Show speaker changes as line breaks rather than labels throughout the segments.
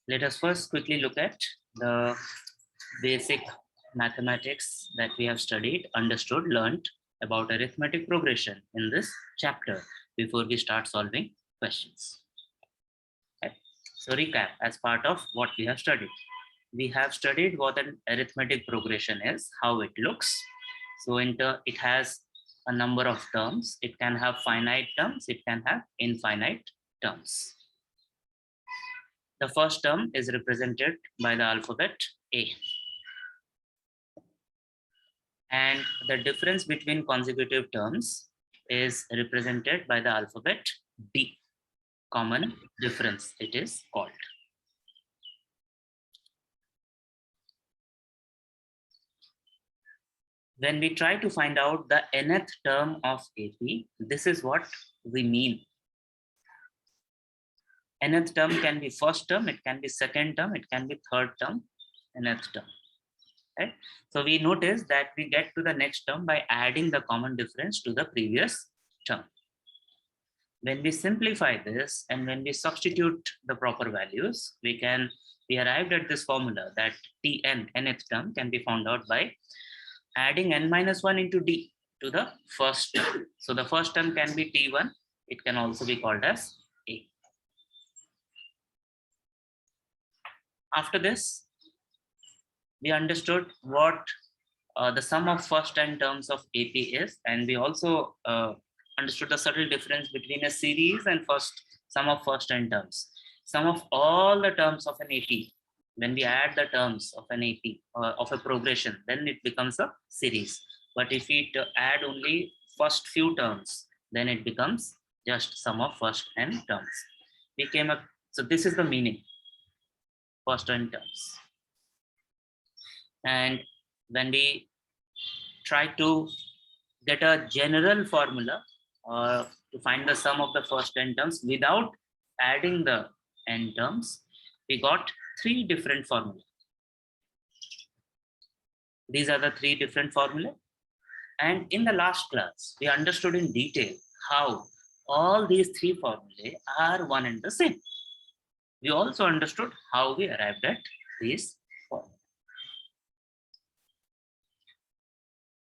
Let us first quickly look at the basic mathematics that we have studied, understood, learned about arithmetic progression in this chapter before we start solving questions. Okay. So recap as part of what we have studied. We have studied what an arithmetic progression is, how it looks. So it has a number of terms. It can have finite terms. It can have infinite terms. The first term is represented by the alphabet A. And the difference between consecutive terms is represented by the alphabet D. Common difference, it is called. When we try to find out the nth term of AP, this is what we mean. Nth term can be first term, it can be second term, it can be third term, nth term. Right? So we notice that we get to the next term by adding the common difference to the previous term. When we simplify this and when we substitute the proper values, we arrived at this formula that Tn, nth term, can be found out by adding n-1 into D to the first term. So the first term can be T1. It can also be called as A. After this, we understood what the sum of first n terms of AP is, and we also understood the subtle difference between a series and sum of first n terms. Sum of all the terms of an AP, when we add the terms of an AP of a progression, then it becomes a series. But if we add only first few terms, then it becomes just sum of first n terms. So this is the meaning, first n terms. And when we try to get a general formula to find the sum of the first n terms without adding the n terms, we got three different formulas. These are the three different formulas. And in the last class, we understood in detail how all these three formulae are one and the same. We also understood how we arrived at these formulas.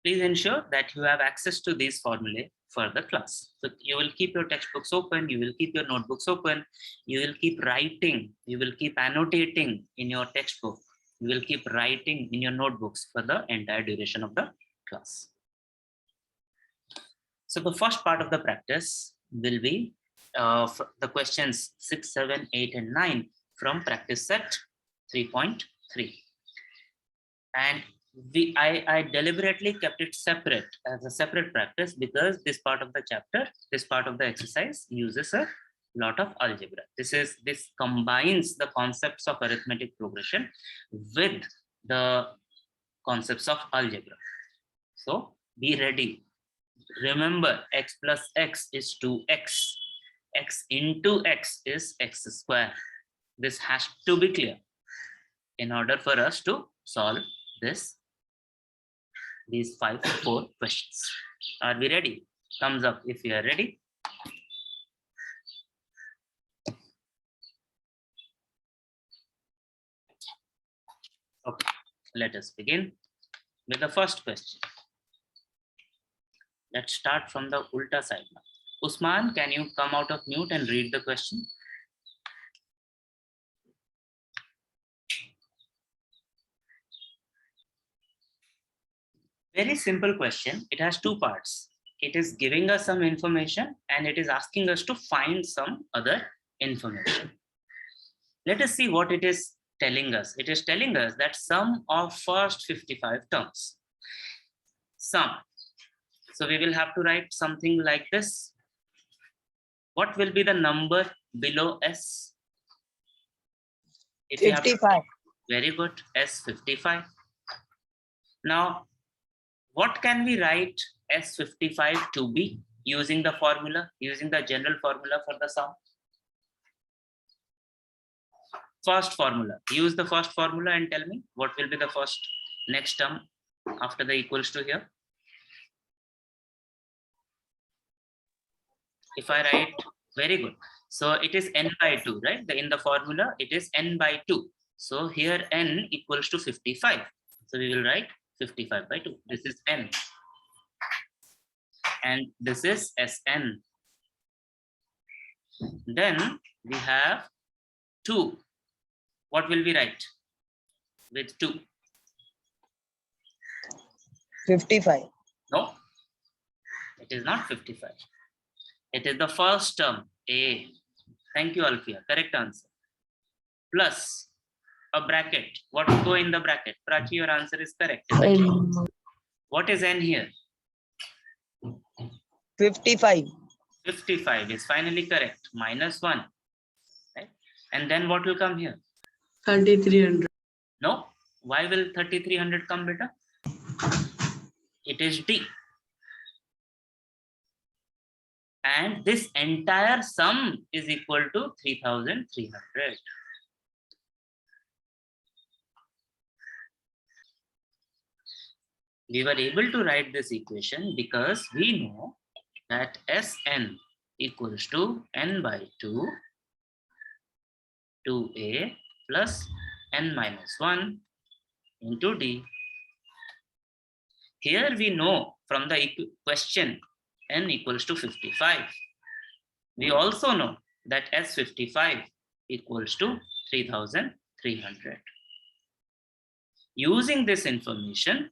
Please ensure that you have access to these formulae for the class. So you will keep your textbooks open, you will keep your notebooks open, you will keep writing, you will keep annotating in your textbook, you will keep writing in your notebooks for the entire duration of the class. So the first part of the practice will be the questions 6, 7, 8, and 9 from practice set 3.3. And I deliberately kept it separate as a separate practice because this part of the chapter, this part of the exercise uses a lot of algebra. This combines the concepts of arithmetic progression with the concepts of algebra. So be ready. Remember, x plus x is 2x. X into x is x square. This has to be clear in order for us to solve these 4 questions. Are we ready? Thumbs up if you are ready. Okay, let us begin with the first question. Let's start from the ulta side now. Usman, can you come out of mute and read the question? Very simple question. It has 2 parts. It is giving us some information and it is asking us to find some other information. Let us see what it is telling us. It is telling us that sum of first 55 terms. Sum. So we will have to write something like this. What will be the number below S?
55.
Very good. S 55. Now, what can we write S55 to be using the formula, using the general formula for the sum? First formula. Use the first formula and tell me what will be the first next term after the equals to here. If I write, very good. So it is n by 2, right? In the formula, it is n by 2. So here n equals to 55. So we will write 55 by 2. This is n. And this is Sn. Then we have 2. What will we write with 2?
55.
No, it is not 55. It is the first term, A. Thank you, Alfia. Correct answer. Plus a bracket. What will go in the bracket? Prachi, your answer is correct. What is n here?
55.
55 is finally correct. Minus 1. Right? And then what will come here?
3300.
No. Why will 3300 come, beta? It is D. And this entire sum is equal to 3300. We were able to write this equation because we know that Sn equals to n by 2, 2a plus n minus 1 into d. Here we know from the question n equals to 55. We also know that S55 equals to 3300. Using this information,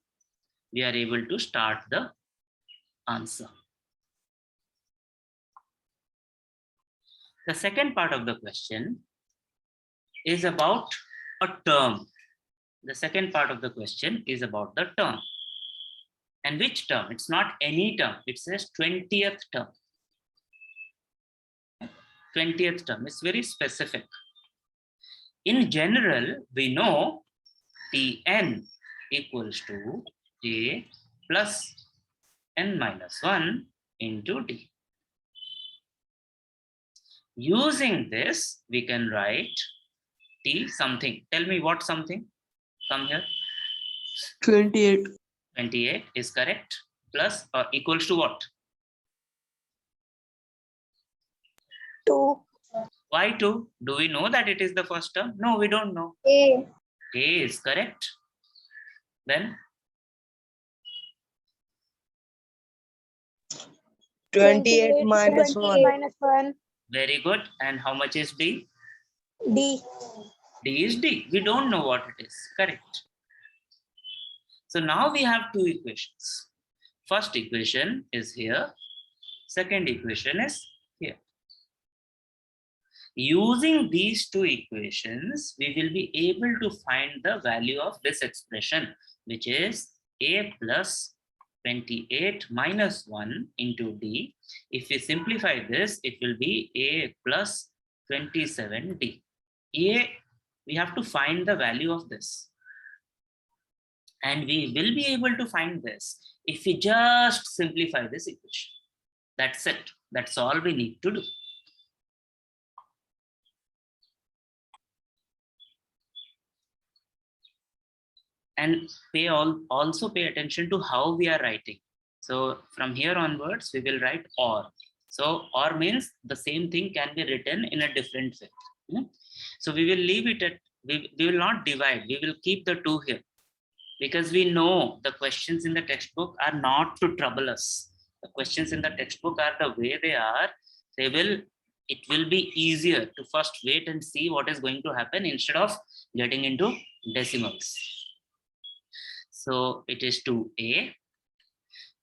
we are able to start the answer. The second part of the question is about a term. The second part of the question is about the term. And which term? It's not any term. It says 20th term. 20th term is very specific. In general, we know Tn equals to a plus n minus 1 into d. Using this, we can write t something. Tell me what something. Come here.
28.
28 is correct. Plus or equals to what?
2.
Why 2? Do we know that it is the first term? No, we don't know.
A.
A is correct. Then
28 minus 1.
Minus 1.
very good. And how much is d?
D.
D is d. We don't know what it is. Correct. So now we have two equations. First equation is here. Second equation is here. Using these two equations, we will be able to find the value of this expression, which is a plus 28 minus 1 into d. If we simplify this, it will be a plus 27d. We have to find the value of this. And we will be able to find this if we just simplify this equation. That's it. That's all we need to do. And also pay attention to how we are writing. So from here onwards, we will write or. So or means the same thing can be written in a different way. So we will leave it at, we will not divide. We will keep the 2 here. Because we know the questions in the textbook are not to trouble us. The questions in the textbook are the way they are. It will be easier to first wait and see what is going to happen instead of getting into decimals. So it is 2a.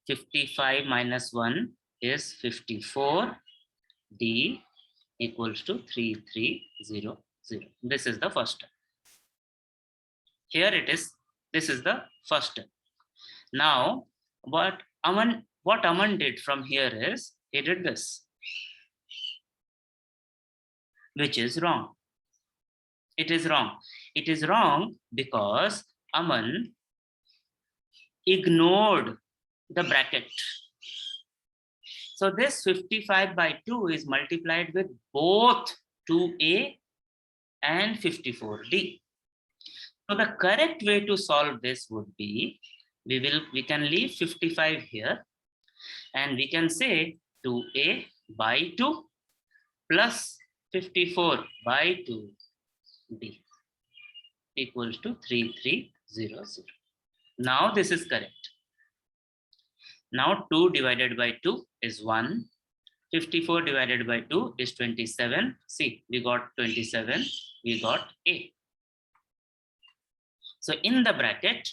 55 minus 1 is 54. D equals to 3300. This is the first term. Here it is. This is the first term. Now, what Aman did from here is, he did this, which is wrong. It is wrong. It is wrong because Aman ignored the bracket. So this 55 by 2 is multiplied with both 2a and 54d. So the correct way to solve this would be, we can leave 55 here and we can say 2a by 2 plus 54 by 2d equals to 3300. Now this is correct. Now 2 divided by 2 is 1. 54 divided by 2 is 27. See, we got 27, we got A. So in the bracket,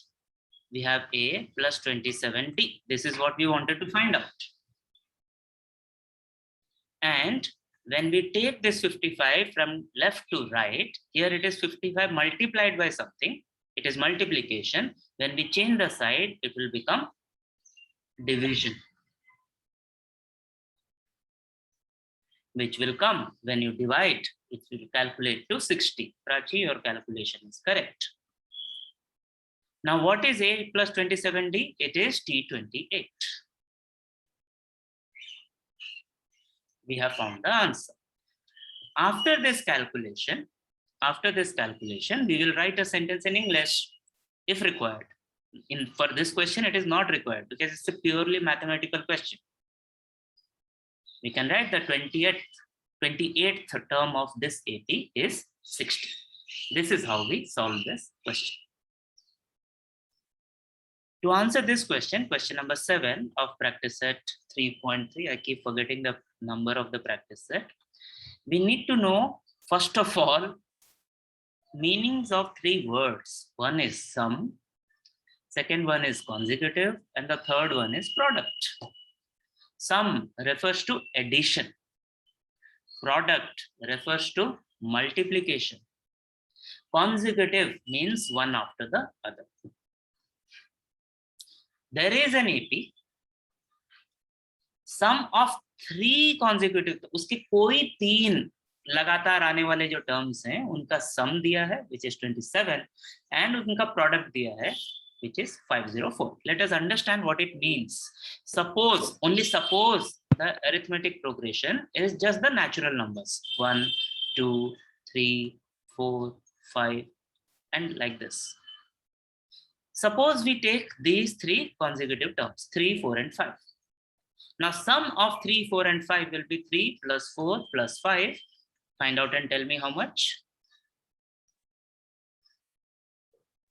we have A plus 27D. This is what we wanted to find out. And when we take this 55 from left to right, here it is 55 multiplied by something. It is multiplication. When we change the side, it will become division, which will come when you divide. It will calculate to 60. Prachi, your calculation is correct. Now, what is A plus 27D? It is T28. We have found the answer. After this calculation, we will write a sentence in English if required. For this question, it is not required because it's a purely mathematical question. We can write the 28th term of this 80 is 60. This is how we solve this question. To answer this question, question number 7 of practice set 3.3, I keep forgetting the number of the practice set. We need to know, first of all, meanings of 3 words. One is sum, second one is consecutive, and the third one is product. Sum refers to addition. Product refers to multiplication. Consecutive means one after the other. There is an AP, sum of 3 consecutive, उसके कोई 3 लगातार आने वाले जो terms हैं उनका sum दिया है which is 27 and उनका product दिया है which is 504. Let us understand what it means. Suppose, only suppose the arithmetic progression is just the natural numbers 1, 2, 3, 4, 5 and like this. Suppose we take these 3 consecutive terms 3, 4 and 5. Now sum of 3, 4 and 5 will be 3 plus 4 plus 5. Find out and tell me how much.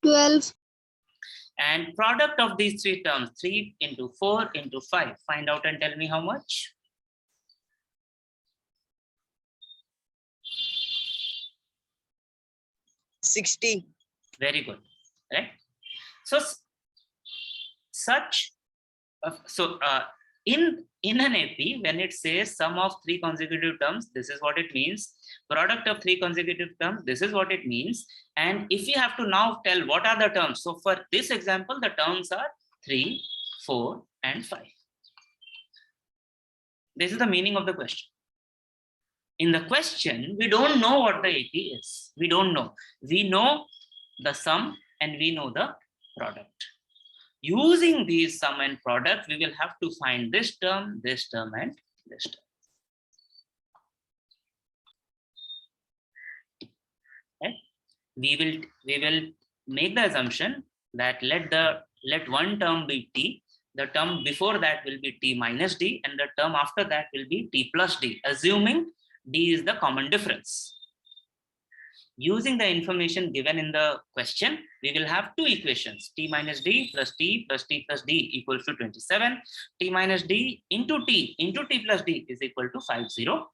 12.
And product of these 3 terms 3 into 4 into 5. Find out and tell me how much.
$60.
Very good, right? So in an AP, when it says sum of 3 consecutive terms, this is what it means. Product of 3 consecutive terms, this is what it means. And if we have to now tell what are the terms, so for this example, the terms are 3, 4, and 5. This is the meaning of the question. In the question, we don't know what the AP is. We don't know. We know the sum and we know the product. Using these sum and product, we will have to find this term, and this term. Right? We will make the assumption that let one term be t, the term before that will be t minus d, and the term after that will be t plus d, assuming d is the common difference. Using the information given in the question, we will have 2 equations, t minus d plus t plus t plus d equals to 27. T minus d into t plus d is equal to 504.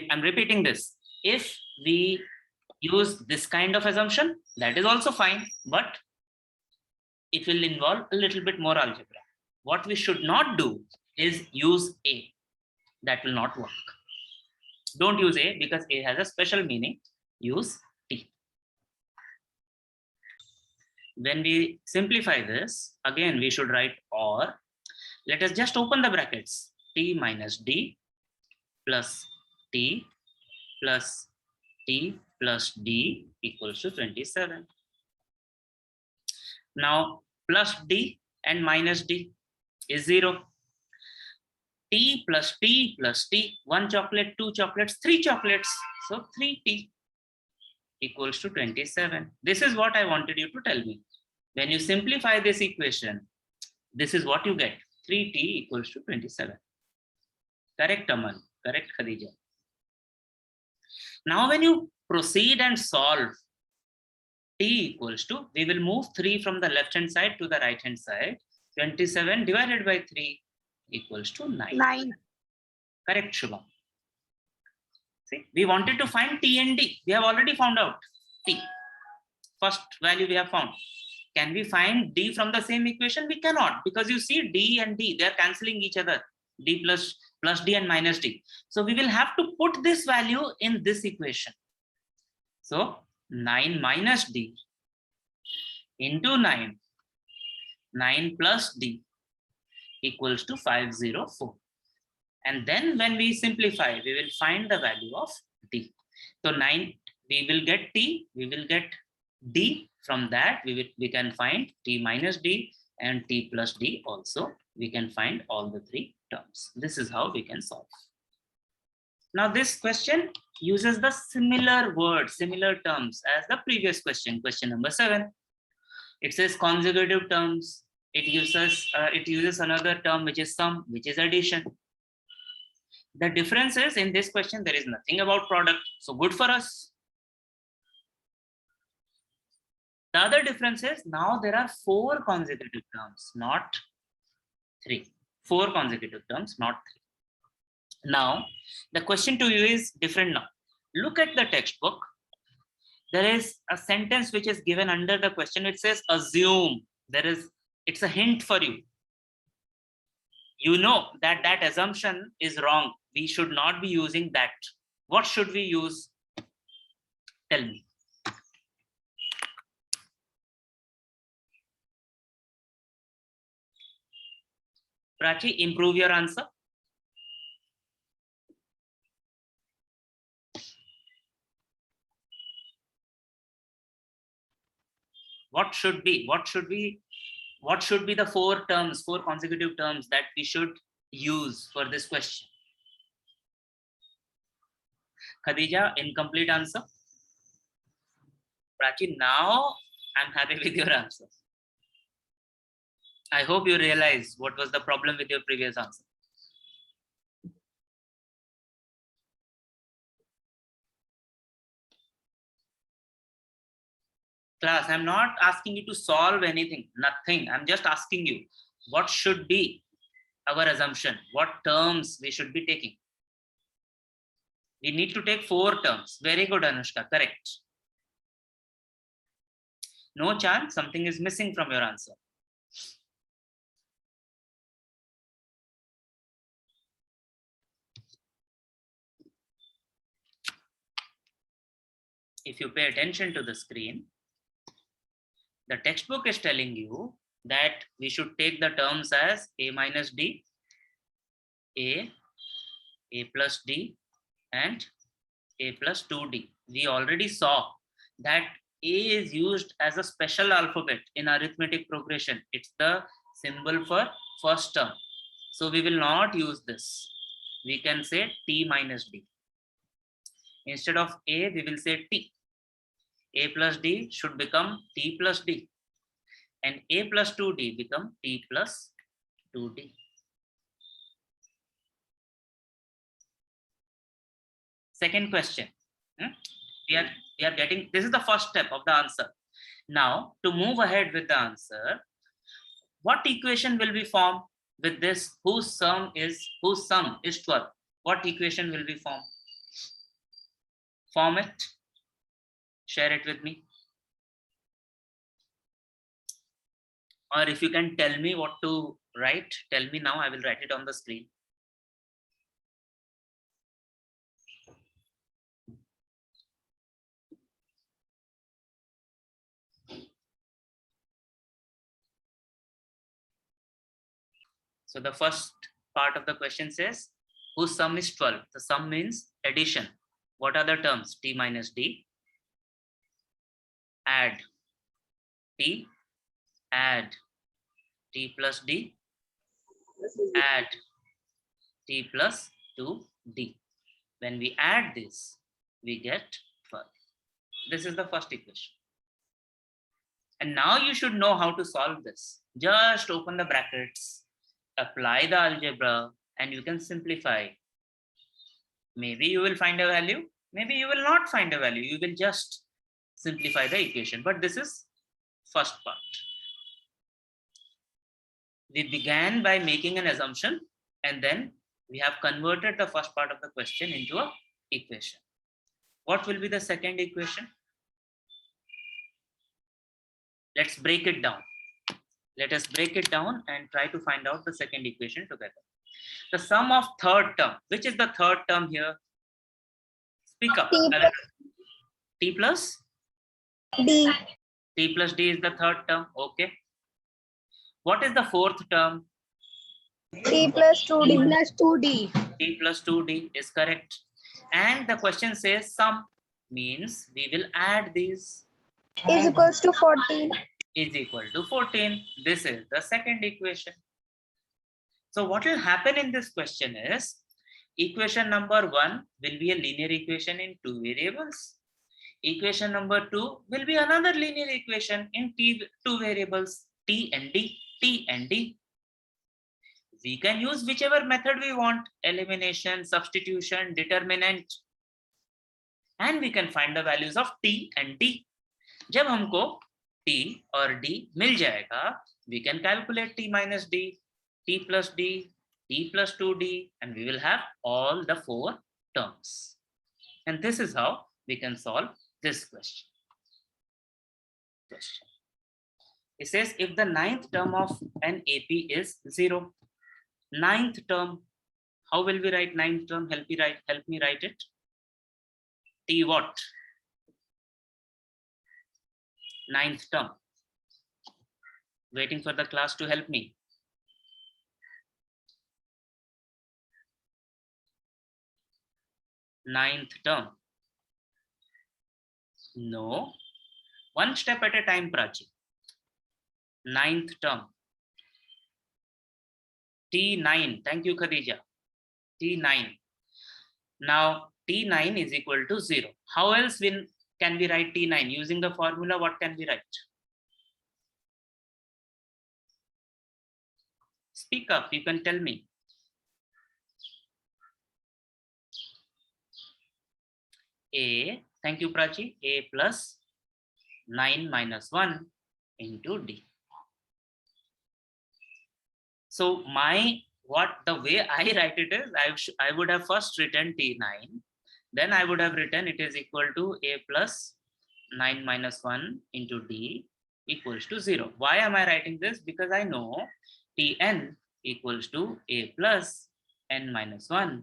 I'm repeating this. If we use this kind of assumption, that is also fine, but it will involve a little bit more algebra. What we should not do is use A. That will not work. Don't use A because A has a special meaning. Use T. When we simplify this, again, we should write or. Let us just open the brackets. T minus D plus T plus T plus D equals to 27. Now, plus D and minus D is 0. T plus T plus T, 1 chocolate, 2 chocolates, 3 chocolates. So 3T equals to 27. This is what I wanted you to tell me. When you simplify this equation, this is what you get. 3T equals to 27. Correct, Aman. Correct, Khadija. Now, when you proceed and solve, t equals to, we will move 3 from the left hand side to the right hand side. 27 divided by 3 equals to 9.
9.
Correct, Shubham. See, we wanted to find t and d. We have already found out t. First value we have found. Can we find d from the same equation? We cannot, because you see d and d, they are cancelling each other. D plus d and minus d. So we will have to put this value in this equation. So 9 minus d into 9 plus d equals to 504. And then when we simplify, we will find the value of d. So 9, we will get t, we will get d. From that, we can find t minus d and t plus d also. We can find all the 3 terms. This is how we can solve. Now this question uses the similar words, similar terms as the previous question, question number 7. It says consecutive terms. It uses another term which is sum, which is addition. The difference is, in this question there is nothing about product, so good for us. The other difference is, now there are 4 consecutive terms, not 3. 4 consecutive terms, not 3. Now the question to you is different now. Look at the textbook. There is a sentence which is given under the question. It says assume. It's a hint for you. You know that that assumption is wrong. We should not be using that. What should we use? Tell me. Prachi, improve your answer. What should be the 4 consecutive terms that we should use for this question? Khadija, incomplete answer. Prachi, now I'm happy with your answer. I hope you realize what was the problem with your previous answer. Class, I'm not asking you to solve anything, nothing. I'm just asking you, what should be our assumption? What terms we should be taking? We need to take 4 terms. Very good, Anushka, correct. No chance, something is missing from your answer. If you pay attention to the screen, the textbook is telling you that we should take the terms as a minus d, a plus d, and a plus 2d. We already saw that a is used as a special alphabet in arithmetic progression. It's the symbol for first term. So we will not use this. We can say t minus d. Instead of a, we will say t. A plus d should become t plus d, and a plus 2d become t plus 2d. Second question. We are getting, this is the first step of the answer. Now to move ahead with the answer, what equation will be formed with this? Whose sum is 12? What equation will be formed? Form it. Share it with me. Or if you can tell me what to write, tell me now. I will write it on the screen. So the first part of the question says, whose sum is 12? The sum means addition. What are the terms? T minus d. Add t, add t plus d, add t plus 2d. When we add this, we get 12. This is the first equation. And now you should know how to solve this. Just open the brackets, apply the algebra, and you can simplify. Maybe you will find a value, maybe you will not find a value. You will just simplify the equation. But this is first part. We began by making an assumption, and then we have converted the first part of the question into an equation. What will be the second equation? Let's break it down. Let us break it down and try to find out the second equation together. The sum of third term. Which is the third term here? Speak up. T plus
D.
T plus D is the third term. Okay. What is the fourth term?
T plus 2D. Plus 2D.
T plus 2D is correct. And the question says sum, means we will add these.
Is equals to 14.
Is equal to 14. This is the second equation. So what will happen in this question is, equation number 1 will be a linear equation in 2 variables. Equation number 2 will be another linear equation in 2 variables, T and D, T and D. We can use whichever method we want, elimination, substitution, determinant, and we can find the values of T and D. जब हमको T और D मिल जाएगा, we can calculate T minus D, T plus D, T plus 2D, and we will have all the 4 terms. And this is how we can solve this question. It says if the 9th term of an AP is 0, 9th term, how will we write 9th term? Help me write it. T what? 9th term. Waiting for the class to help me. Ninth term. No. One step at a time, Prachi. 9th term. T9. Thank you, Khadija. T9. Now, T9 is equal to 0. How else can we write T9? Using the formula, what can we write? Speak up, you can tell me. A, thank you, Prachi. A plus 9 minus 1 into D. So the way I write it is, I would have first written T9, then I would have written it is equal to A plus 9 minus 1 into D equals to 0. Why am I writing this? Because I know Tn equals to A plus n minus 1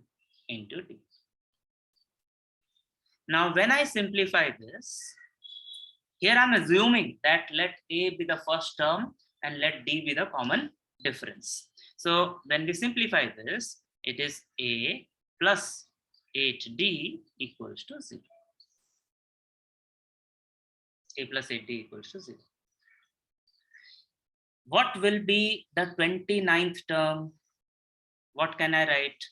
into D. Now, when I simplify this, here I'm assuming that let A be the first term and let D be the common difference. So when we simplify this, it is A plus 8D equals to 0. A plus 8D equals to 0. What will be the 29th term? What can I write?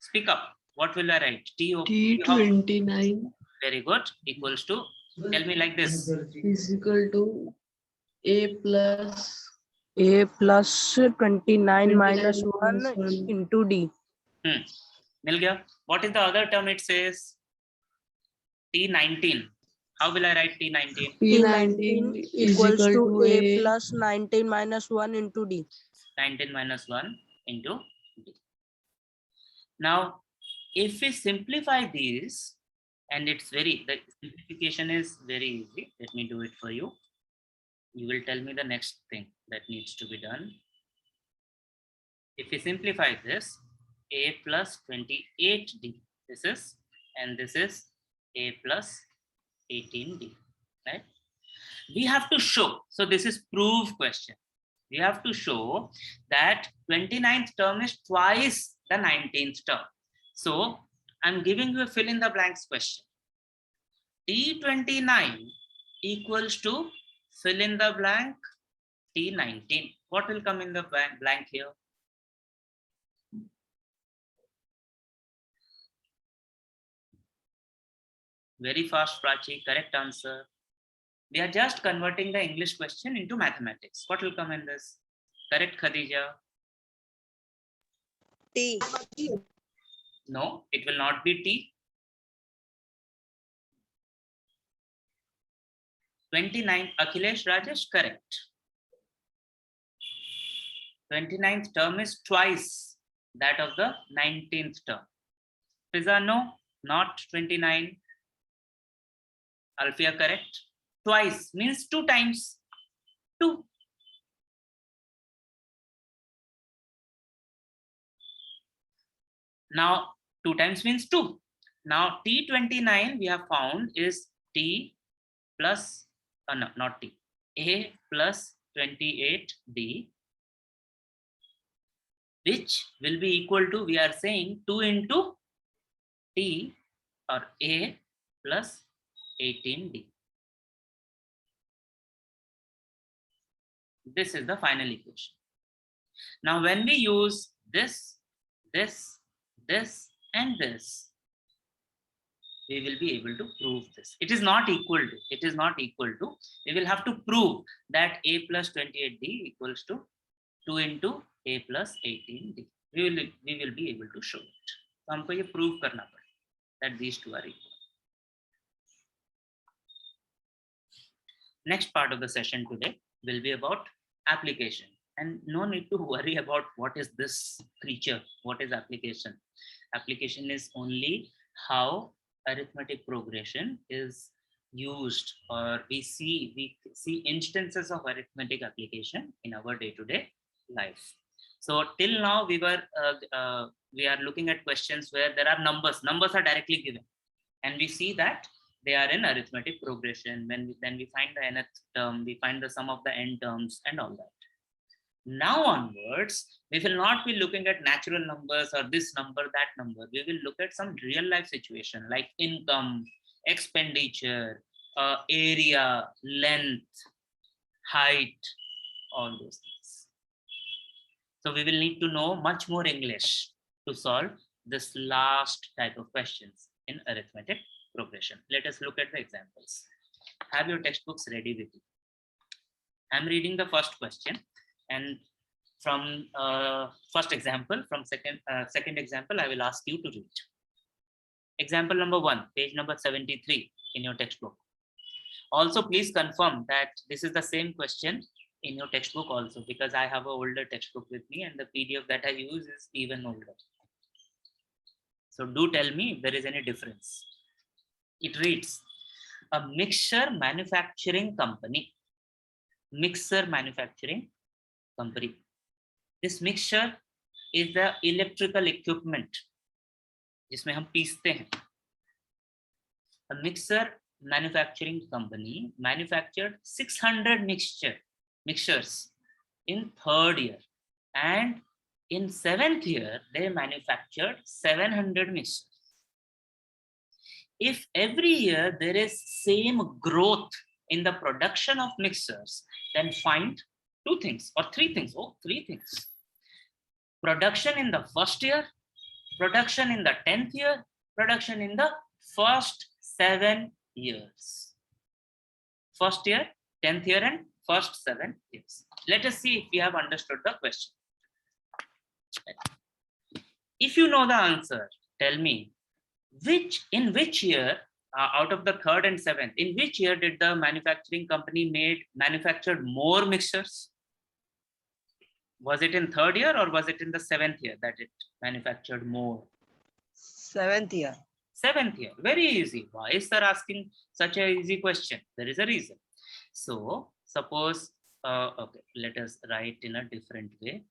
Speak up. What will I write?
T29
Very good. Equals to, tell me like this.
is equal to A plus
A plus 29 minus 1
minus 1
into D.
Mil gaya. What is the other term it says? T19. How will I write T19?
P19 is
equals
equal
to
to
A
A
plus 19 minus 1 into D.
19 minus 1 into D. Now, if we simplify these, and the simplification is very easy. Let me do it for you. You will tell me the next thing that needs to be done. If we simplify this, A plus 28D, and this is A plus 18D, right? We have to show, so this is proof question. We have to show that 29th term is twice the 19th term. So I'm giving you a fill in the blanks question. T29 equals to fill in the blank T19. What will come in the blank here? Very fast, Prachi. Correct answer. We are just converting the English question into mathematics. What will come in this? Correct, Khadija.
T.
No, it will not be T. 29, Akhilesh, Rajesh, correct. 29th term is twice that of the 19th term. Fiza, no, not 29. Alfia, correct. Twice means 2 times. 2. Now 2 times means 2. Now T29 we have found is T plus, no, not T, A plus 28D, which will be equal to, we are saying 2 into T or A plus 18D. This is the final equation. Now when we use this, this, and this, we will be able to prove this. It is not equal to, we will have to prove that A plus 28D equals to 2 into A plus 18D. We will be able to show it. So हमको ये prove करना पड़ेगा that these two are equal. Next part of the session today will be about application, and no need to worry about what is this creature, what is application. Application is only how arithmetic progression is used, or we see instances of arithmetic application in our day-to-day life. So till now we are looking at questions where there are numbers are directly given, and we see that they are in arithmetic progression. Then we find the nth term, we find the sum of the n terms and all that. Now onwards, we will not be looking at natural numbers or this number, that number. We will look at some real life situation like income, expenditure, area, length, height, all those things. So we will need to know much more English to solve this last type of questions in arithmetic progression. Let us look at the examples. Have your textbooks ready with you. I'm reading the first question, and from first example, from second example, I will ask you to read. Example number 1, page number 73 in your textbook. Also, please confirm that this is the same question in your textbook also, because I have an older textbook with me and the PDF that I use is even older. So do tell me if there is any difference. It reads, a mixture manufacturing company. Mixer manufacturing company. This mixture is the electrical equipment जिसमें हम पीसते हैं. A mixer manufacturing company manufactured 600 mixtures in 3rd year, and in 7th year they manufactured 700 mixtures. If every year there is same growth in the production of mixers, then find 2 things or 3 things. Oh, 3 things. Production in the 1st year, production in the 10th year, production in the first 7 years. 1st year, 10th year, and first 7 years. Let us see if we have understood the question. If you know the answer, tell me in which year, out of the 3rd and 7th, in which year did the manufacturing company manufactured more mixtures? Was it in 3rd year or was it in the 7th year that it manufactured more?
7th year.
7th year. Very easy. Why is sir asking such an easy question? There is a reason. So suppose, okay, let us write in a different way.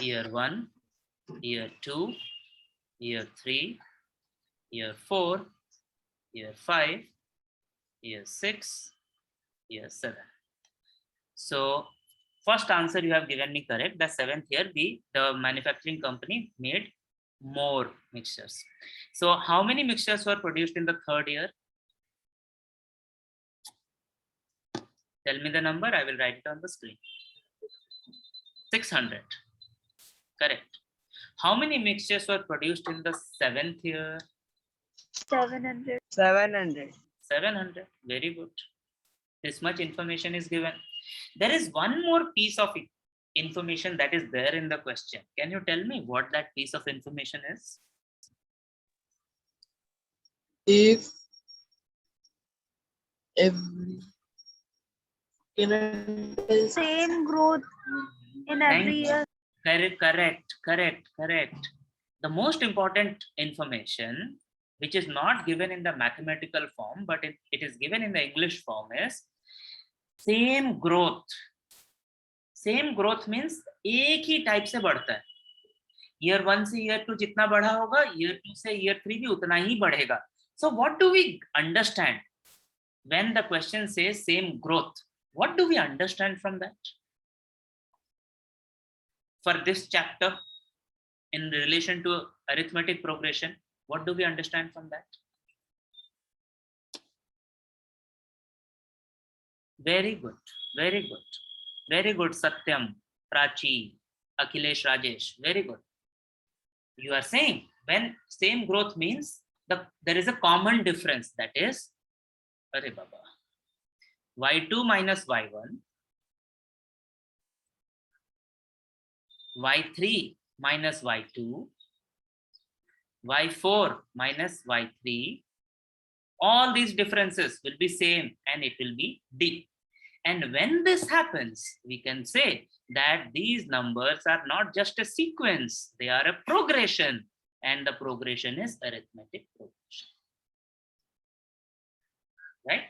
Year 1, year 2, year 3, year 4, year 5, year 6, year 7. So first answer you have given me correct. The 7th year, the manufacturing company made more mixtures. So how many mixtures were produced in the 3rd year? Tell me the number. I will write it on the screen. 600. Correct. How many mixtures were produced in the 7th year?
700.
700.
700. Very good. This much information is given. There is one more piece of information that is there in the question. Can you tell me what that piece of information is?
If every can I tell
Same growth in every year.
Correct. The most important information, which is not given in the mathematical form, but it is given in the English form, is same growth. Same growth means एक ही type से बढ़ता है. Year 1 से year 2 जितना बढ़ा होगा, year 2 से year 3 भी उतना ही बढ़ेगा. So what do we understand when the question says same growth? What do we understand from that? For this chapter, in relation to arithmetic progression, what do we understand from that? Very good, Satyam, Prachi, Akhilesh, Rajesh, very good. You are saying when same growth means there is a common difference, that is, Arey Baba, y2 minus y1, y3 minus y2, y4 minus y3, all these differences will be same and it will be d. And when this happens, we can say that these numbers are not just a sequence, they are a progression, and the progression is arithmetic progression. Right?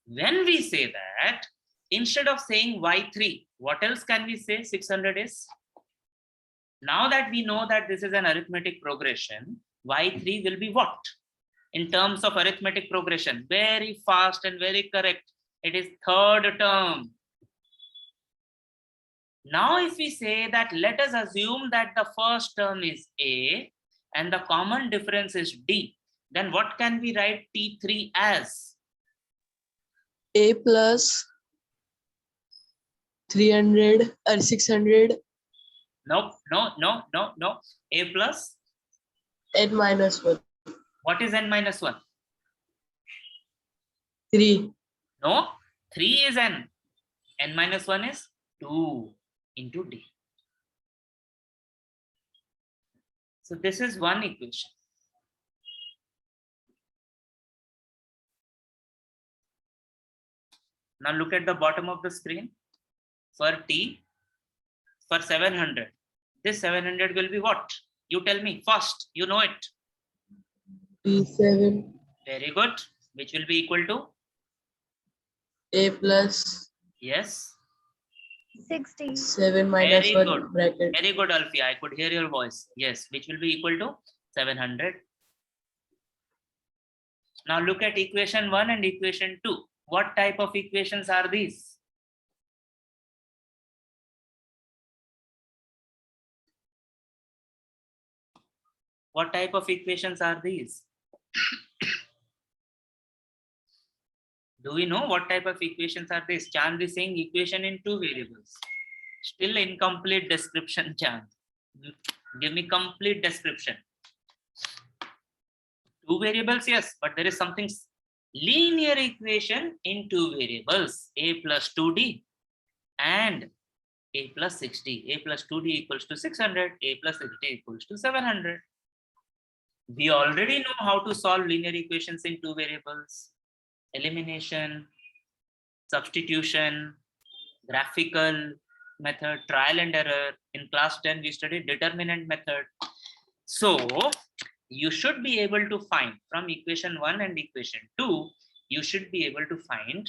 When we say that, instead of saying y3, what else can we say 600 is? Now that we know that this is an arithmetic progression, y3 will be what? In terms of arithmetic progression, very fast and very correct. It is third term. Now, if we say that, let us assume that the first term is A and the common difference is D, then what can we write T3 as?
A plus 300 or 600
No. A plus?
n minus 1.
What is n minus 1?
3.
No, 3 is n. N minus 1 is 2 into D. So this is one equation. Now look at the bottom of the screen. For T, for 700, this 700 will be what? You tell me first, you know it.
P7.
Very good. Which will be equal to?
A plus
Yes.
60.
7 minus
Very
1
good.
bracket.
Very good, Alfia. I could hear your voice. Yes, which will be equal to 700. Now look at equation 1 and equation 2. What type of equations are these? What type of equations are these? Do we know what type of equations are these? Chand is saying equation in 2 variables. Still incomplete description, Chand. Give me complete description. 2 variables, yes, but there is something linear equation in 2 variables, a plus 2d and a plus 60. A plus 2d equals to 600, a plus 60 equals to 700. We already know how to solve linear equations in 2 variables. Elimination, substitution, graphical method, trial and error. In class 10, we studied determinant method. So you should be able to find from equation 1 and equation 2, you should be able to find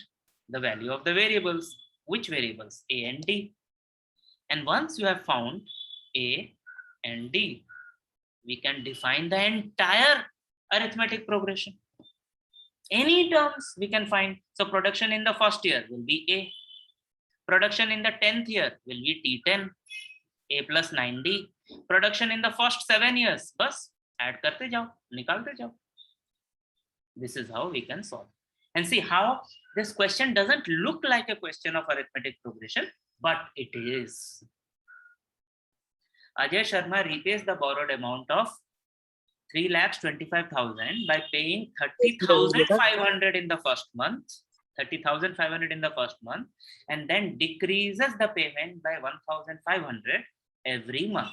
the value of the variables. Which variables? A and D. And once you have found A and D, we can define the entire arithmetic progression. Any terms we can find. So production in the first year will be A. Production in the 10th year will be T10, A plus 9D. Production in the first 7 years, bas, add karte jao, nikalte jao. This is how we can solve. And see how this question doesn't look like a question of arithmetic progression, but it is. Ajay Sharma repays the borrowed amount of 3,25,000 by paying 30,500 in the first month, 30,500 in the first month, and then decreases the payment by 1,500 every month.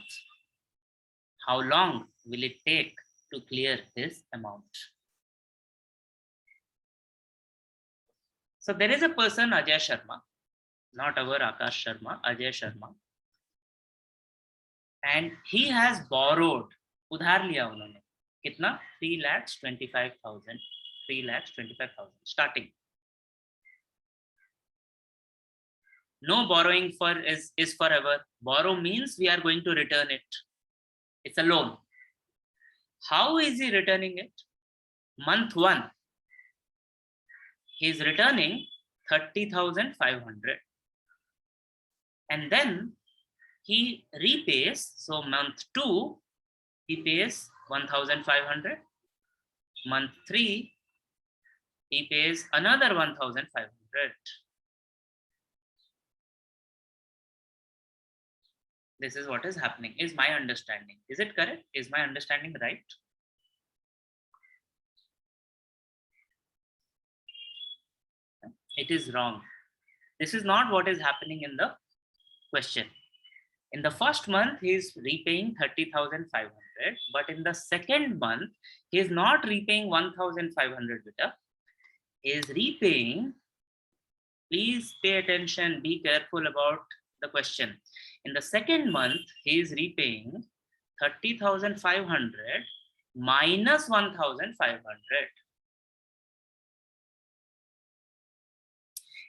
How long will it take to clear this amount? So there is a person, Ajay Sharma, not our Akash Sharma, Ajay Sharma, and he has borrowed, उधार लिया उन्होंने, कितना? 3,25,000, 3,25,000 starting. No borrowing is forever. Borrow means we are going to return it. It's a loan. How is he returning it? Month 1, he is returning 30,500, and then he repays. So month 2, he pays 1,500. Month 3, he pays another 1,500. This is what is happening, is my understanding. Is it correct? Is my understanding right? It is wrong. This is not what is happening in the question. In the first month, he is repaying 30,500, but in the second month, he is not repaying 1,500 beta. He is repaying, please pay attention, be careful about the question. In the second month, he is repaying 30,500 minus 1,500.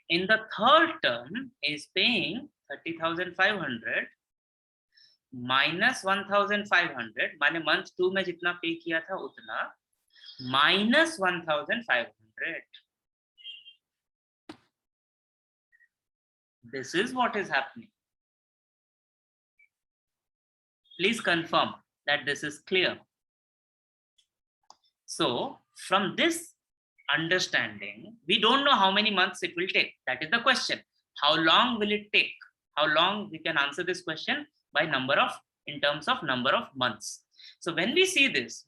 In the third term, he is paying 30,500 minus 1,500, माने month 2 में जितना पे किया था उतना, minus 1,500. This is what is happening. Please confirm that this is clear. So from this understanding, we don't know how many months it will take. That is the question. How long will it take? How long we can answer this question? By in terms of number of months. So when we see this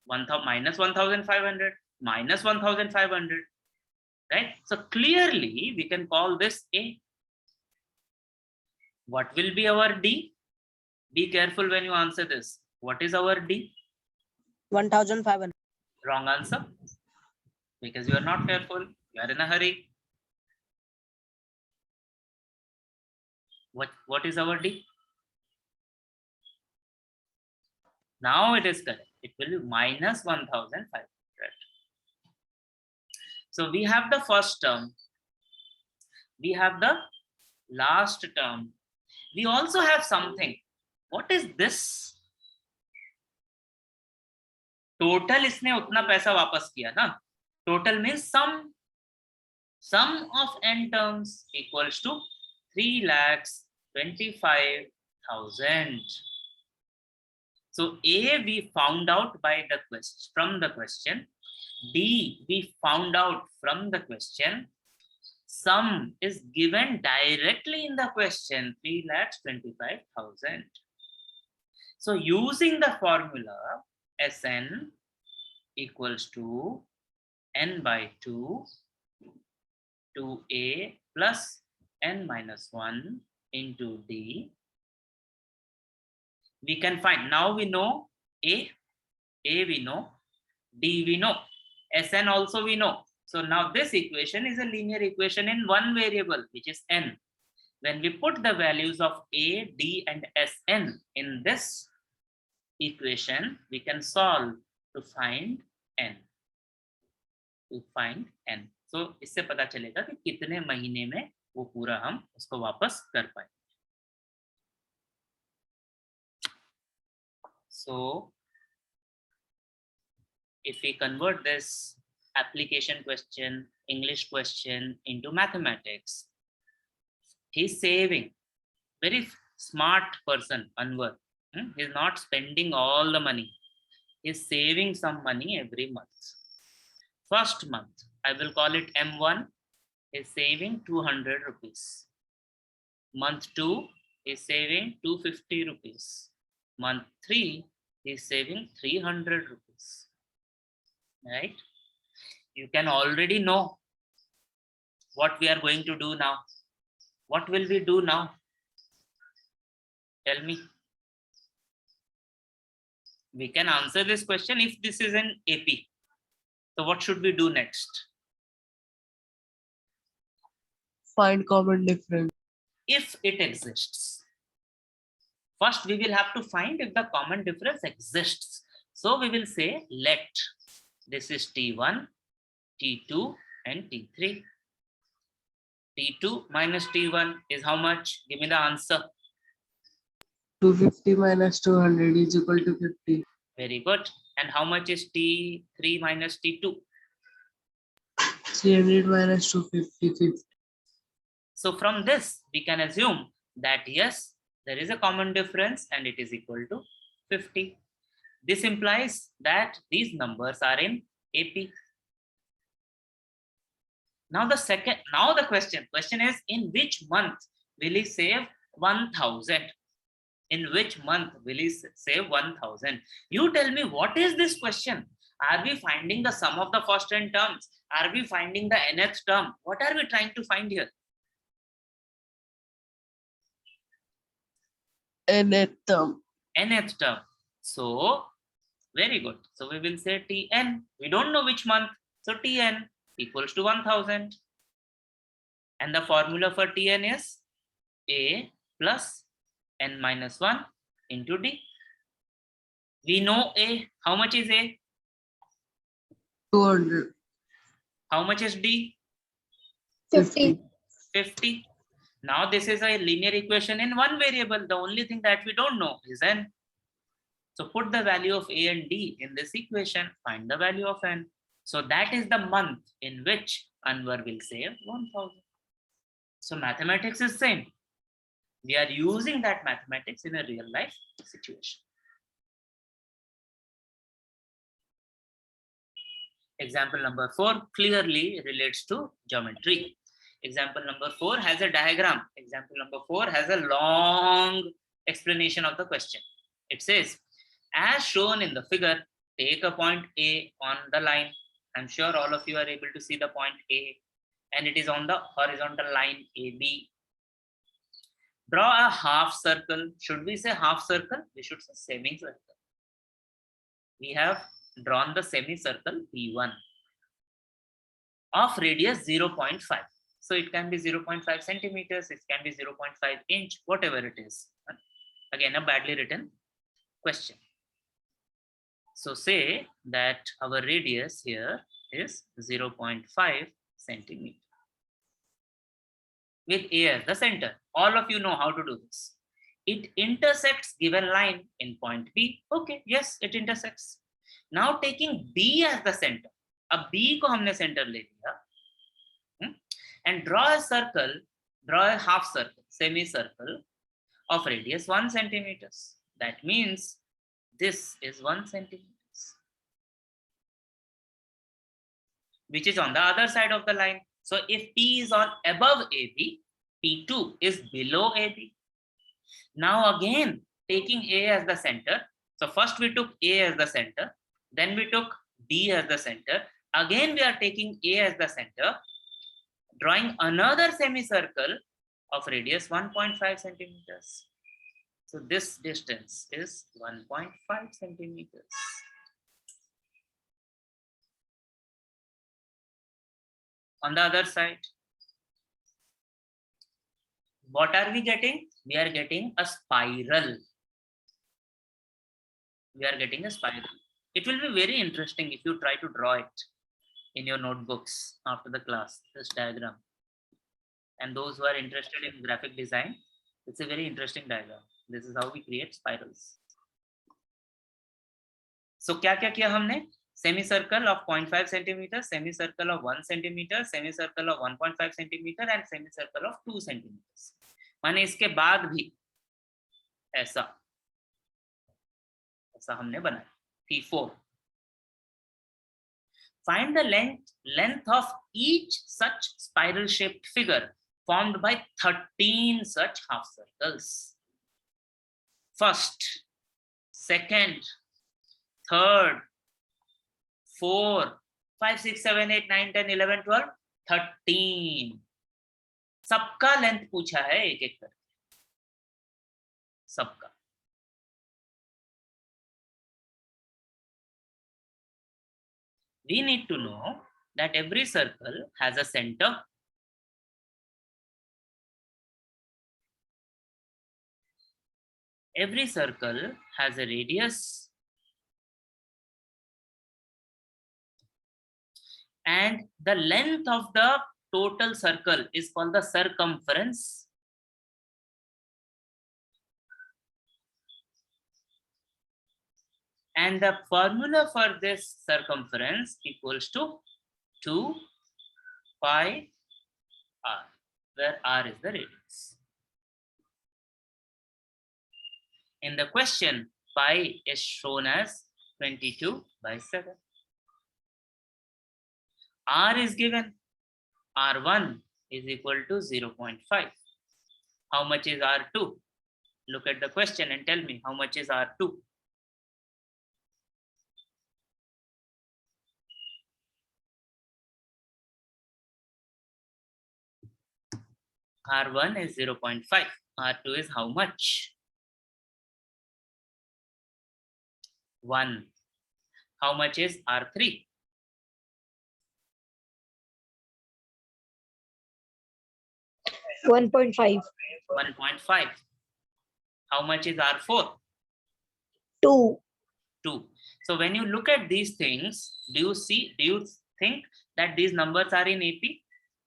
minus 1,500 minus 1,500, right? So clearly we can call this A. What will be our D? Be careful when you answer this. What is our D?
1,500.
Wrong answer. Because you are not careful, you are in a hurry. What is our D? Now it is correct. It will be minus 1,500. So we have the first term. We have the last term. We also have something. What is this? Total इसने उतना पैसा वापस किया ना. Total means sum of n terms equals to 3,25,000. So A we found out by the question, from the question. D we found out from the question. Sum is given directly in the question, 3,25,000. So using the formula Sn equals to n by 2 to A plus n minus 1 into D, we can find. Now we know A we know, D we know, Sn also we know. So now this equation is a linear equation in one variable, which is n. When we put the values of A, D and Sn in this equation, we can solve to find n. So इससे पता चलेगा कि कितने महीने में वो पूरा हम उसको वापस कर पाएंगे. So if we convert this application question, English question into mathematics, he's saving. Very smart person, Anwar. He's not spending all the money. He's saving some money every month. First month, I will call it M1, is saving 200 rupees. Month 2 is saving 250 rupees. Month 3 is saving 300 rupees. Right? You can already know what we are going to do now? What will we do now? Tell me. We can answer this question if this is an AP. So what should we do next?
Find common difference.
If it exists. First, we will have to find if the common difference exists. So we will say let this is T1, T2, and T3. T2 minus T1 is how much? Give me the answer.
250 minus 200 is equal to 50.
Very good. And how much is T3 minus T2?
300 minus 250, 50.
So from this, we can assume that yes, there is a common difference and it is equal to 50. This implies that these numbers are in AP. Now the question is, in which month will he save 1000? In which month will he save 1000? You tell me, what is this question? Are we finding the sum of the first n terms? Are we finding the nth term? What are we trying to find here?
Nth term.
Nth term. So, very good. So we will say Tn. We don't know which month. So Tn equals to 1000. And the formula for Tn is A plus n minus 1 into D. We know A. How much is A?
200.
How much is D?
50.
50. Now this is a linear equation in one variable. The only thing that we don't know is n. So put the value of A and D in this equation. Find the value of n. So that is the month in which Anwar will save 1000. So mathematics is same. We are using that mathematics in a real life situation. Example number 4 clearly relates to geometry. Example number 4 has a diagram. Example number 4 has a long explanation of the question. It says, as shown in the figure, take a point A on the line. I'm sure all of you are able to see the point A, and it is on the horizontal line AB. Draw a half circle. Should we say half circle? We should say semicircle. We have drawn the semicircle P1 of radius 0.5. So it can be 0.5 centimeters, it can be 0.5 inch, whatever it is. Again, a badly written question. So say that our radius here is 0.5 centimeter with A as the center. All of you know how to do this. It intersects given line in point B. Okay, yes, it intersects. Now taking B as the center, अब B को हमने center ले लिया, and draw a half circle, semicircle of radius 1 centimeters. That means this is 1 centimeters, which is on the other side of the line. So if P is on above AB, P2 is below AB. Now again, taking A as the center. So first we took A as the center, then we took B as the center. Again, we are taking A as the center, drawing another semicircle of radius 1.5 centimeters. So this distance is 1.5 centimeters. On the other side, what are we getting? We are getting a spiral. It will be very interesting if you try to draw it in your notebooks after the class, this diagram. And those who are interested in graphic design, it's a very interesting diagram. This is how we create spirals. So क्या किया हमने? Semicircle of 0.5 centimeter, semicircle of 1 centimeter, semicircle of 1.5 centimeter, and semicircle of 2 centimeters. माने इसके बाद भी ऐसा हमने बनाया. P4. Find the length of each such spiral shaped figure formed by 13 such half circles. First, second, third, 4, 5, 6, 7, 8, 9, 10, 11, 12, 13. सबका length पूछा है एक एक करके, सबका। We need to know that every circle has a center. Every circle has a radius. And the length of the total circle is called the circumference. And the formula for this circumference equals to 2 pi r, where r is the radius. In the question, pi is shown as 22/7. R is given. R1 is equal to 0.5. How much is R2? Look at the question and tell me how much is R2. R1 is 0.5. R2 is how much? 1. How much is R3?
1.5.
1.5. How much is R4?
2.
2. So when you look at these things, do you think that these numbers are in AP?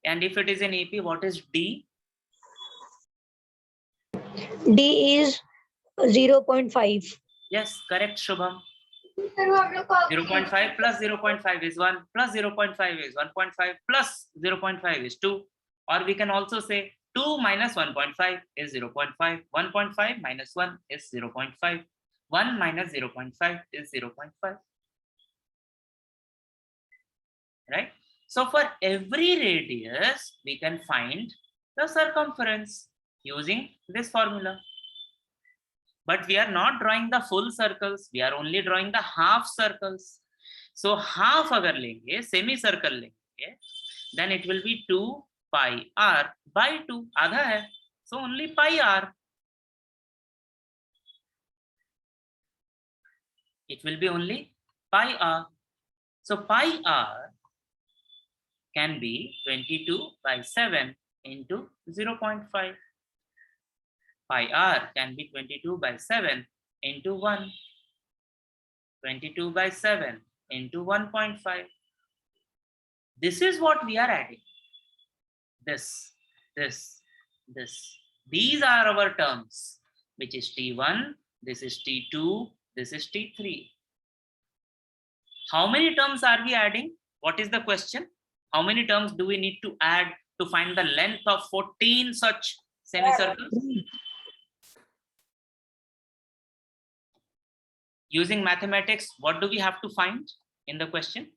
And if it is in AP, what is D?
D is 0.5.
Yes, correct, Shubham. 0.5 plus 0.5 is 1, plus 0.5 is 1.5, plus 0.5 is 2. Or we can also say 2 minus 1.5 is 0.5. 1.5 minus 1 is 0.5. 1 minus 0.5 is 0.5. Right? So for every radius, we can find the circumference using this formula. But we are not drawing the full circles. We are only drawing the half circles. So half agar lenge, semicircle lenge, then it will be 2 pi r by 2. Adha hai. So only pi r. It will be only pi r. So pi r can be 22/7 into 0.5. Pi r can be 22/7 into 1. 22/7 into 1.5. This is what we are adding. This. These are our terms, which is T1, this is T2, this is T3. How many terms are we adding? What is the question? How many terms do we need to add to find the length of 14 such semicircles? Using mathematics, what do we have to find in the question?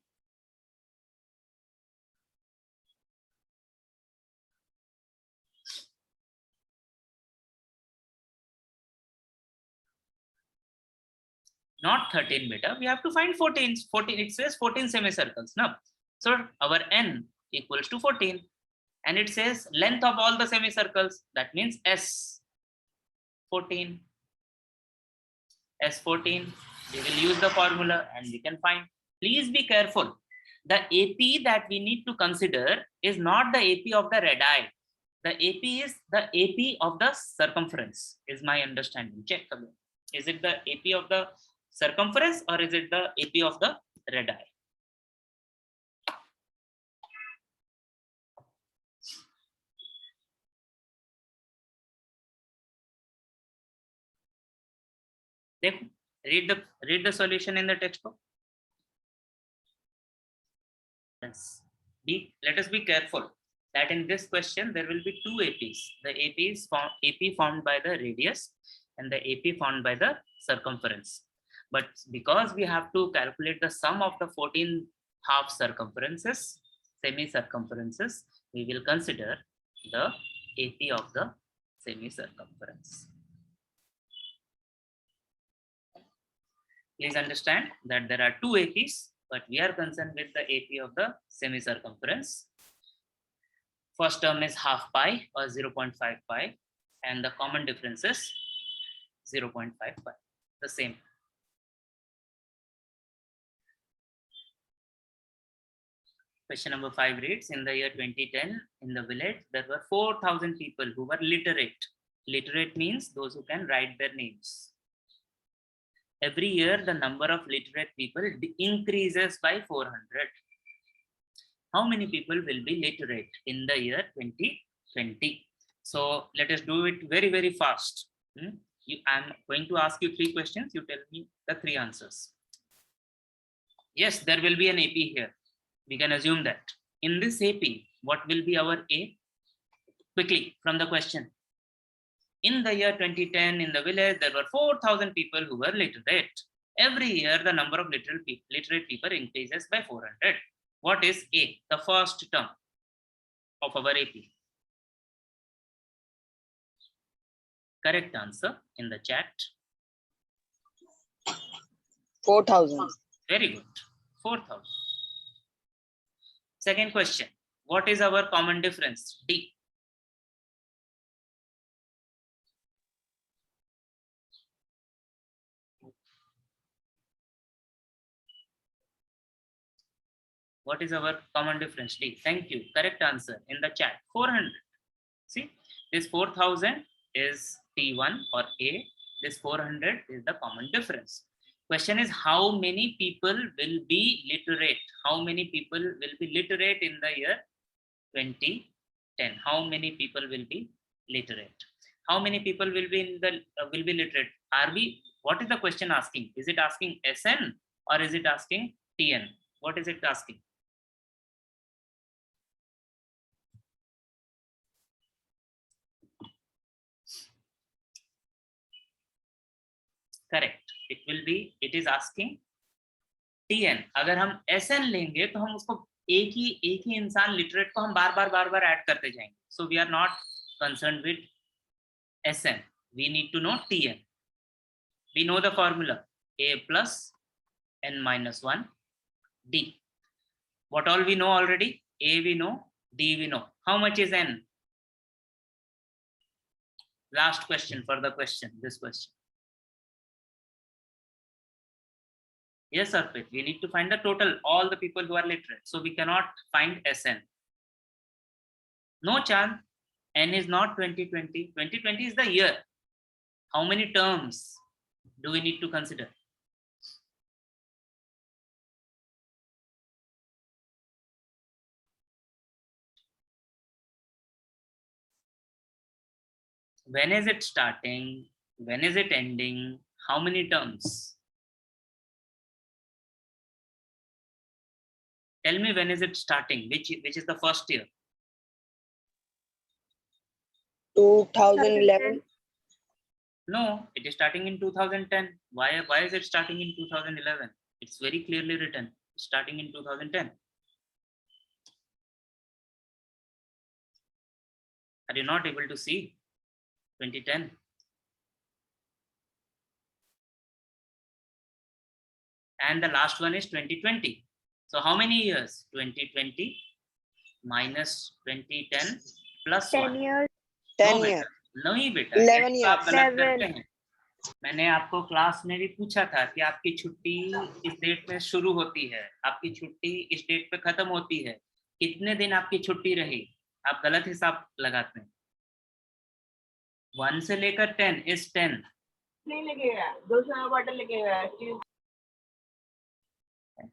Not 13 beta, we have to find 14. 14, it says 14 semicircles. No. So our n equals to 14. And it says length of all the semicircles. That means S14. S14. We will use the formula and we can find. Please be careful. The AP that we need to consider is not the AP of the radii. The AP is the AP of the circumference, is my understanding. Check again. Is it the AP of the circumference or is it the AP of the radii? Read the solution in the textbook. Let us be careful that in this question there will be two APs. The AP formed by the radius and the AP formed by the circumference. But because we have to calculate the sum of the 14 half circumferences, semi-circumferences, we will consider the AP of the semi-circumference. Please understand that there are two APs, but we are concerned with the AP of the semi-circumference. First term is half pi or 0.5 pi, and the common difference is 0.5 pi, the same. Question number 5 reads, in the year 2010, in the village, there were 4,000 people who were literate. Literate means those who can write their names. Every year, the number of literate people increases by 400. How many people will be literate in the year 2020? So let us do it very, very fast. I'm going to ask you 3 questions. You tell me the 3 answers. Yes, there will be an AP here. We can assume that. In this AP, what will be our A? Quickly, from the question. In the year 2010, in the village, there were 4,000 people who were literate. Every year, the number of literate people increases by 400. What is A, the first term of our AP? Correct answer in the chat.
4,000.
Very good. 4,000. Second question. What is our common difference? D. What is our common difference? D. Thank you. Correct answer in the chat. 400. See, this 4,000 is T1 or A. This 400 is the common difference. Question is, how many people will be literate? How many people will be literate in the year 2010? How many people will be literate? How many people will be in the will be literate? What is the question asking? Is it asking SN or is it asking TN? What is it asking? Correct. It is asking TN. अगर हम SN लेंगे तो हम उसको एक ही इंसान literate को हम बार बार ऐड करते जाएंगे. So we are not concerned with SN. We need to know TN. We know the formula A plus N minus 1 D. What all we know already? A we know, D we know. How much is N? Last question for the question. This question. Yes, Arpit, we need to find the total, all the people who are literate. So we cannot find SN. No chance. N is not 2020. 2020 is the year. How many terms do we need to consider? When is it starting? When is it ending? How many terms? Tell me, when is it starting? Which is the first year?
2011.
No, it is starting in 2010. Why is it starting in 2011? It's very clearly written, starting in 2010. Are you not able to see 2010? And the last one is 2020. So how many years? 2020 minus 2010 plus
10
1.
years. 10
No,
years.
नहीं बेटा,
11
ये आप गलत
11.
करते हैं. मैंने आपको class में भी पूछा था कि आपकी छुट्टी इस डेट में शुरू होती है, आपकी छुट्टी इस डेट पे खत्म होती है, कितने दिन आपकी छुट्टी रही? आप गलत हिसाब लगाते हैं. 1 से लेकर 10 is 10.
नहीं लगेगा, 200 बॉटल लगेगा.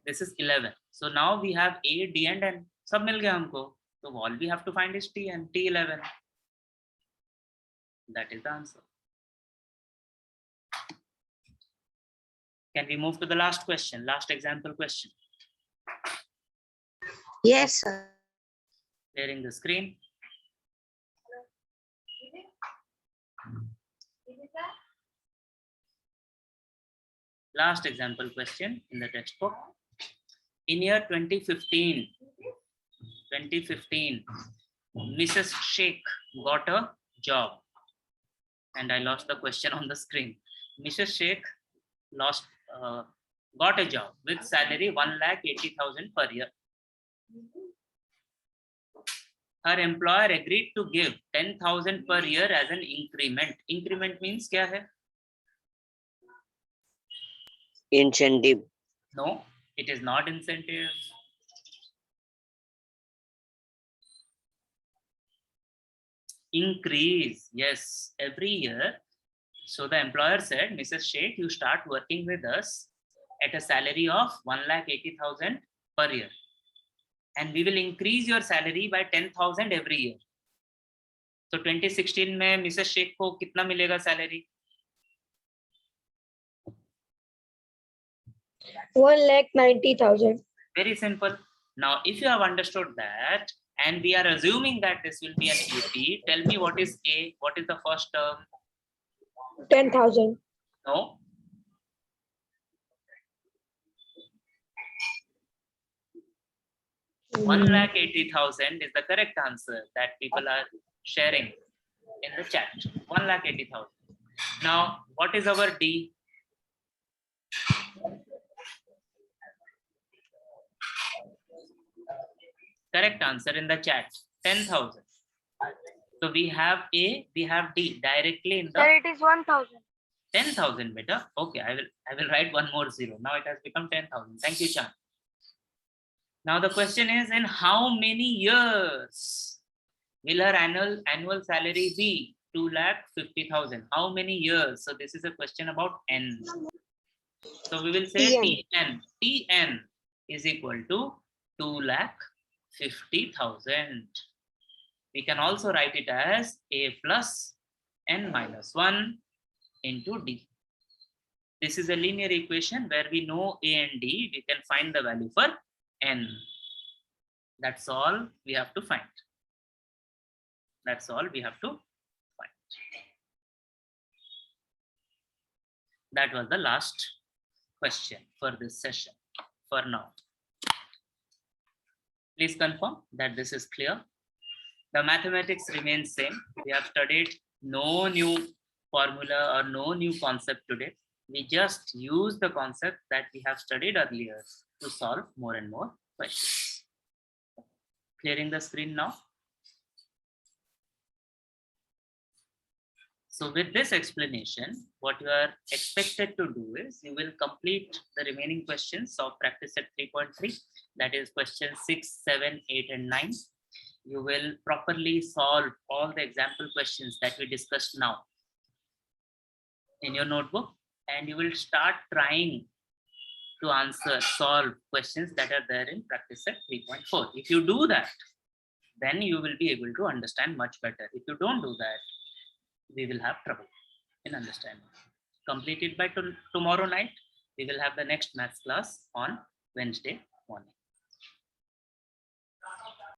This is 11. So now we have A, D and N. सब मिल गया हमको. So all we have to find is T and T11. That is the answer. Can we move to the last question, last example question?
Yes, sir.
Clearing the screen. Last example question in the textbook. In year 2015, Mrs. Sheikh got a job. And I lost the question on the screen. Mrs. Sheikh got a job with salary 1,80,000 per year. her employer agreed to give 10,000 per year as an increment. Increment means क्या है?
Incentive.
No, it is not incentive. Increase, yes, every year. So the employer said, Mrs. Sheth, you start working with us at a salary of 1,80,000 per year. And we will increase your salary by 10,000 every year. So 2016 में Mrs. Sheth को कितना मिलेगा salary?
1,90,000.
Very simple. Now, if you have understood that, and we are assuming that this will be an AP, tell me what is A? What is the first term?
10,000.
No.
Mm.
1,80,000 is the correct answer that people are sharing in the chat. 1,80,000. Now, what is our D? Correct answer in the chat. 10,000. So we have A, we have D directly in the
Sir, it is 1,000.
10,000 beta. Okay, I will write one more zero. Now it has become 10,000. Thank you, Chan. Now the question is, in how many years will her annual salary be? 2,50,000. How many years? So this is a question about N. So we will say
TN.
TN is equal to 2,50,000. We can also write it as A plus N minus 1 into D. This is a linear equation where we know A and D. We can find the value for N. That's all we have to find. That's all we have to find. That was the last question for this session for now. Please confirm that this is clear. The mathematics remains same. We have studied no new formula or no new concept today. We just use the concept that we have studied earlier to solve more and more questions. Clearing the screen now. So with this explanation, what you are expected to do is you will complete the remaining questions of practice set 3.3, that is questions 6, 7, 8, and 9. You will properly solve all the example questions that we discussed now in your notebook, and you will start trying to solve questions that are there in practice set 3.4. If you do that, then you will be able to understand much better. If you don't do that, we will have trouble in understanding. Complete it by tomorrow night. We will have the next maths class on Wednesday morning.